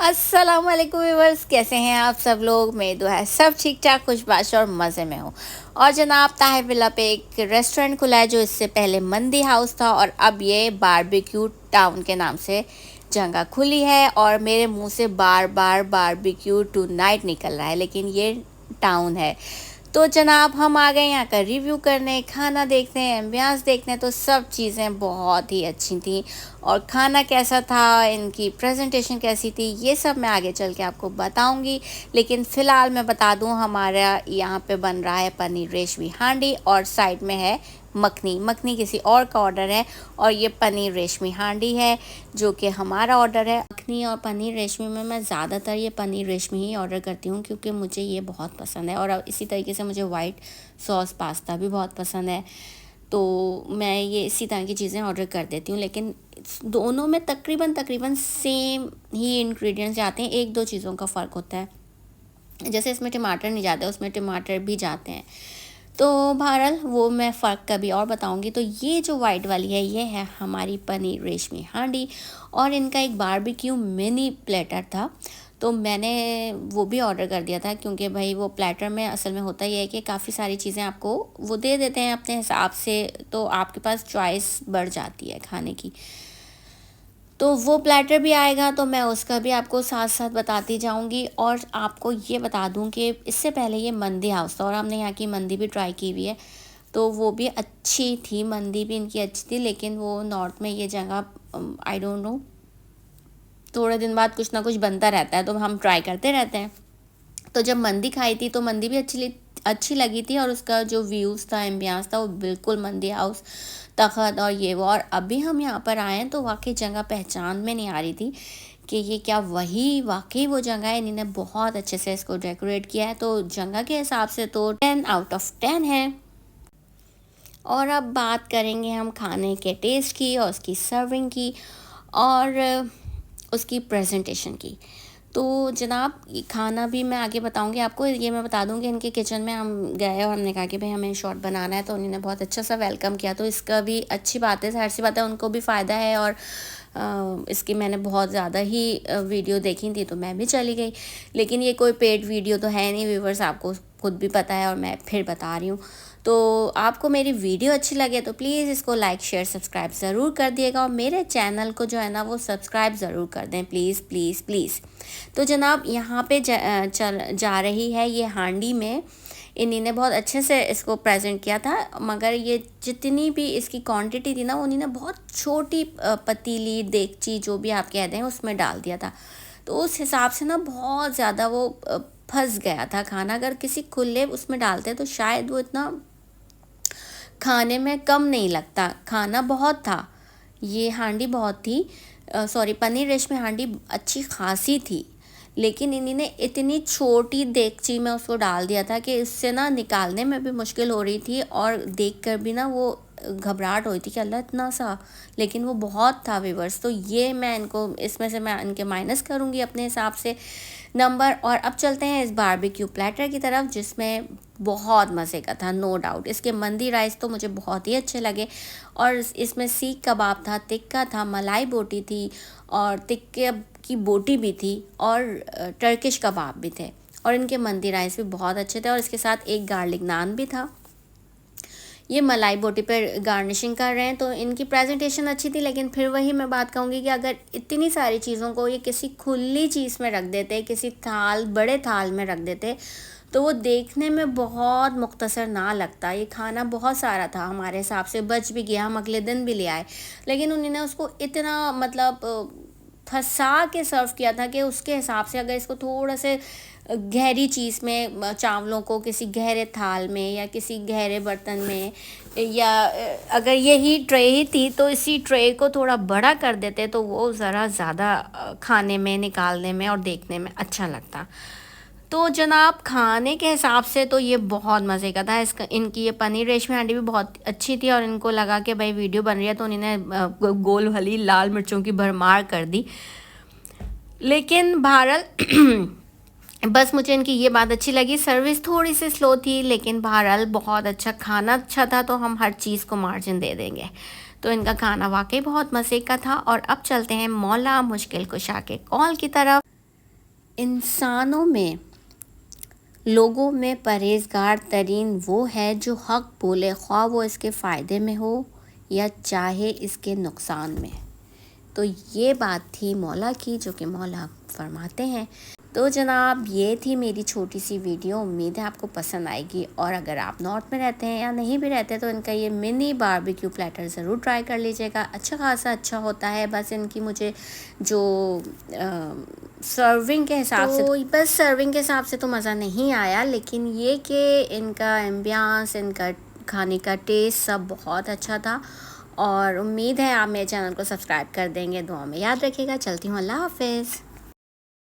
अस्सलामुअलैकुम व्यूअर्स, कैसे हैं आप सब लोग। मेरी दुआ है सब ठीक ठाक, खुशबाश और मज़े में हो। और जनाब ताहिर विला पे एक रेस्टोरेंट खुला है जो इससे पहले मंदी हाउस था और अब ये बारबेक्यू टाउन के नाम से जगह खुली है। और मेरे मुंह से बार बार बारबेक्यू टू नाइट निकल रहा है, लेकिन ये टाउन है। तो जनाब हम आ गए यहाँ का रिव्यू करने, खाना देखते हैं, एम्बियंस देखते हैं। तो सब चीज़ें बहुत ही अच्छी थी और खाना कैसा था, इनकी प्रेजेंटेशन कैसी थी, ये सब मैं आगे चल के आपको बताऊंगी। लेकिन फ़िलहाल मैं बता दूं, हमारा यहाँ पे बन रहा है पनीर रेशमी हांडी और साइड में है मखनी किसी और का ऑर्डर है। और ये पनीर रेशमी हांडी है जो कि हमारा ऑर्डर है। मखनी और पनीर रेशमी में मैं ज़्यादातर ये पनीर रेशमी ही ऑर्डर करती हूँ क्योंकि मुझे ये बहुत पसंद है। और अब इसी तरीके से मुझे वाइट सॉस पास्ता भी बहुत पसंद है, तो मैं ये इसी तरह की चीज़ें ऑर्डर कर देती हूँ। लेकिन दोनों में तकरीबन सेम ही इंग्रेडिएंट्स जाते हैं, एक दो चीज़ों का फ़र्क होता है। जैसे इसमें टमाटर नहीं जाते, उसमें टमाटर भी जाते हैं। तो बहरहाल वो मैं फ़र्क कभी और बताऊंगी। तो ये जो वाइट वाली है ये है हमारी पनीर रेशमी हांडी और इनका एक बारबेक्यू मिनी प्लेटर था, तो मैंने वो भी ऑर्डर कर दिया था क्योंकि भाई वो प्लेटर में असल में होता ही है कि काफ़ी सारी चीज़ें आपको वो दे देते हैं अपने हिसाब से, तो आपके पास चॉइस बढ़ जाती है खाने की। तो वो प्लेटर भी आएगा तो मैं उसका भी आपको साथ साथ बताती जाऊंगी। और आपको ये बता दूं कि इससे पहले ये मंदी हाउस था और हमने यहाँ की मंदी भी ट्राई की हुई है, तो वो भी अच्छी थी, मंदी भी इनकी अच्छी थी। लेकिन वो नॉर्थ में ये जगह आई डोंट नो, थोड़े दिन बाद कुछ ना कुछ बनता रहता है तो हम ट्राई करते रहते हैं। तो जब मंदी खाई थी तो मंदी भी अच्छी लगी थी और उसका जो व्यूज़ था, एम्बियंस था, वो बिल्कुल मंदी हाउस तखत और ये वो। और अभी हम यहाँ पर आए हैं तो वाकई जगह पहचान में नहीं आ रही थी कि ये क्या वही वाकई वो जगह है। इन्होंने बहुत अच्छे से इसको डेकोरेट किया है, तो जगह के हिसाब से तो 10 आउट ऑफ 10 है। और अब बात करेंगे हम खाने के टेस्ट की और उसकी सर्विंग की और उसकी प्रेजेंटेशन की। तो जनाब खाना भी मैं आगे बताऊंगी आपको। ये मैं बता दूं कि इनके किचन में हम गए और हमने कहा कि भाई हमें शॉट बनाना है, तो उन्होंने बहुत अच्छा सा वेलकम किया। तो इसका भी अच्छी बात है, जाहिर सी बात है उनको भी फ़ायदा है। और इसकी मैंने बहुत ज़्यादा ही वीडियो देखी थी तो मैं भी चली गई। लेकिन ये कोई पेड वीडियो तो है नहीं व्यूवर्स, आपको खुद भी पता है और मैं फिर बता रही हूँ। तो आपको मेरी वीडियो अच्छी लगे तो प्लीज़ इसको लाइक शेयर सब्सक्राइब ज़रूर कर दिएगा और मेरे चैनल को जो है ना वो सब्सक्राइब ज़रूर कर दें, प्लीज़ प्लीज़ प्लीज़। तो जनाब यहाँ पे जा रही है ये हांडी में। इन्हीं बहुत अच्छे से इसको प्रेजेंट किया था, मगर ये जितनी भी इसकी क्वांटिटी थी ना वो इन्होंने बहुत छोटी पतीली देगची जो भी आप कहते हैं उसमें डाल दिया था। तो उस हिसाब से ना बहुत ज़्यादा वो फंस गया था खाना। अगर किसी खुले उसमें डालते तो शायद वो इतना खाने में कम नहीं लगता। खाना बहुत था, ये हांडी बहुत थी, सॉरी पनीर रेशमी हांडी अच्छी खासी थी। लेकिन इन्हीं ने इतनी छोटी देगची में उसको डाल दिया था कि इससे ना निकालने में भी मुश्किल हो रही थी और देखकर भी ना वो घबराहट हो रही थी कि अल्लाह इतना सा, लेकिन वो बहुत था व्यूअर्स। तो ये मैं इनको इसमें से मैं इनके माइनस करूँगी अपने हिसाब से नंबर। और अब चलते हैं इस बारबेक्यू प्लेटर की तरफ जिसमें बहुत मज़े का था, नो डाउट। इसके मंदी राइस तो मुझे बहुत ही अच्छे लगे और इसमें सीख कबाब था, टिक्का था, मलाई बोटी थी और टिक्के की बोटी भी थी और टर्किश कबाब भी थे। और इनके मंदी राइस भी बहुत अच्छे थे और इसके साथ एक गार्लिक नान भी था। ये मलाई बोटी पर गार्निशिंग कर रहे हैं, तो इनकी प्रेजेंटेशन अच्छी थी। लेकिन फिर वही मैं बात कहूँगी कि अगर इतनी सारी चीज़ों को ये किसी खुली चीज़ में रख देते, किसी थाल बड़े थाल में रख देते, तो वो देखने में बहुत मुख्तसर ना लगता। ये खाना बहुत सारा था, हमारे हिसाब से बच भी गया, हम अगले दिन भी ले आए। लेकिन उन्होंने उसको इतना मतलब फंसा के सर्व किया था कि उसके हिसाब से अगर इसको थोड़ा से गहरी चीज़ में, चावलों को किसी गहरे थाल में या किसी गहरे बर्तन में, या अगर यही ट्रे ही थी तो इसी ट्रे को थोड़ा बड़ा कर देते तो वो ज़रा ज़्यादा खाने में, निकालने में और देखने में अच्छा लगता। तो जनाब खाने के हिसाब से तो ये बहुत मज़े का था। इसका इनकी ये पनीर रेशमी हांडी भी बहुत अच्छी थी और इनको लगा कि भाई वीडियो बन रही है तो उन्होंने गोल वाली लाल मिर्चों की भरमार कर दी। लेकिन बहरहाल बस मुझे इनकी ये बात अच्छी लगी, सर्विस थोड़ी सी स्लो थी, लेकिन बहरहाल बहुत अच्छा खाना अच्छा था तो हम हर चीज़ को मार्जिन दे देंगे। तो इनका खाना वाकई बहुत मज़े का था। और अब चलते हैं मौला मुश्किल कुशा के कॉल की तरफ। इंसानों में, लोगों में परहेज़गार तरीन वो है जो हक़ बोले, ख्वाह वो इसके फ़ायदे में हो या चाहे इसके नुकसान में। तो ये बात थी मौला की, जो कि मौला फरमाते हैं। तो जनाब, ये थी मेरी छोटी सी वीडियो। उम्मीद है आपको पसंद आएगी, और अगर आप नॉर्थ में रहते हैं या नहीं भी रहते तो इनका ये मिनी बारबेक्यू प्लेटर ज़रूर ट्राई कर लीजिएगा। अच्छा खासा अच्छा होता है। बस इनकी मुझे जो सर्विंग के हिसाब से, तो बस सर्विंग के हिसाब से तो मज़ा नहीं आया, लेकिन ये कि इनका एम्बियंस, इनका खाने का टेस्ट सब बहुत अच्छा था। और उम्मीद है आप मेरे चैनल को सब्सक्राइब कर देंगे। दुआ में याद रखिएगा। चलती हूँ, अल्लाह हाफ़िज़।